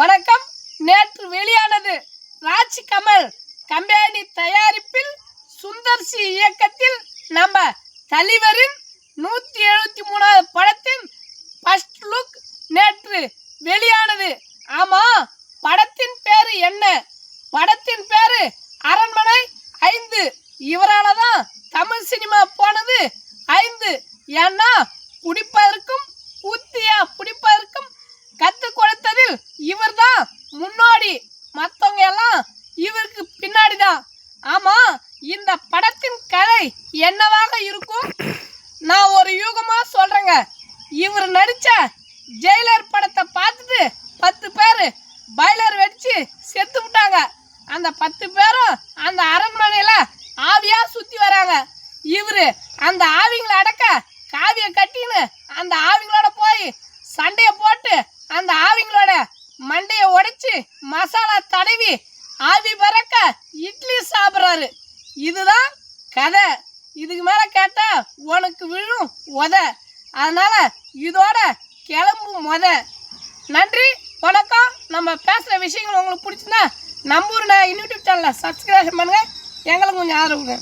வணக்கம். நேற்று வெளியானது ராஜ் கமல் கம்பெனி தயாரிப்பில் சுந்தர் சி இயக்கத்தில் நம்ம தலைவரின் 173வது படத்தின் ஃபர்ஸ்ட் லுக் நேற்று வெளியானது. ஆமா, படத்தின் பேரு என்ன? படத்தின் பேரு அரண்மனை 5. இவரால தான் தமிழ் சினிமா போனது 5. ஏன்னா குடிப்பதற்கும் ஊத்தியா பிடிப்பதற்கும் கற்றுக் கொடுத்ததில் இவர் தான் முன்னோடி, மற்றவங்க எல்லாம் இவருக்கு பின்னாடி தான். ஆமா, இந்த படத்தின் கதை என்னவாக இருக்கும்? நான் ஒரு யூகமா சொல்றேங்க. இவர் நடிச்ச ஜெயிலர் படத்தை பார்த்துட்டு 10 பேர் பாய்லர் வெடிச்சு செத்து விட்டாங்க. அந்த 10 பேரும் அந்த அரண்மனையில ஆவியா சுத்தி வராங்க. இவரு அந்த ஆவிங்களை அடக்க காவிய கட்டின்னு அந்த ஆவிங்களோட போய் சண்டைய போட்டு அந்த ஆவிங்களோட மண்டையை உடைச்சு மசாலா தடவி ஆவி பறக்க இட்லி சாப்பிட்றாரு. இதுதான் கதை. இதுக்கு மேலே கேட்டால் உனக்கு விழும் உத. அதனால இதோட கிளம்பும் முத. நன்றி, வணக்கம். நம்ம பேசுகிற விஷயங்கள் உங்களுக்கு பிடிச்சிருந்தா நம்ம யூடியூப் சேனலை சப்ஸ்கிரைப் பண்ணுங்கள். எங்களுக்கு கொஞ்சம் ஆதரவுங்க.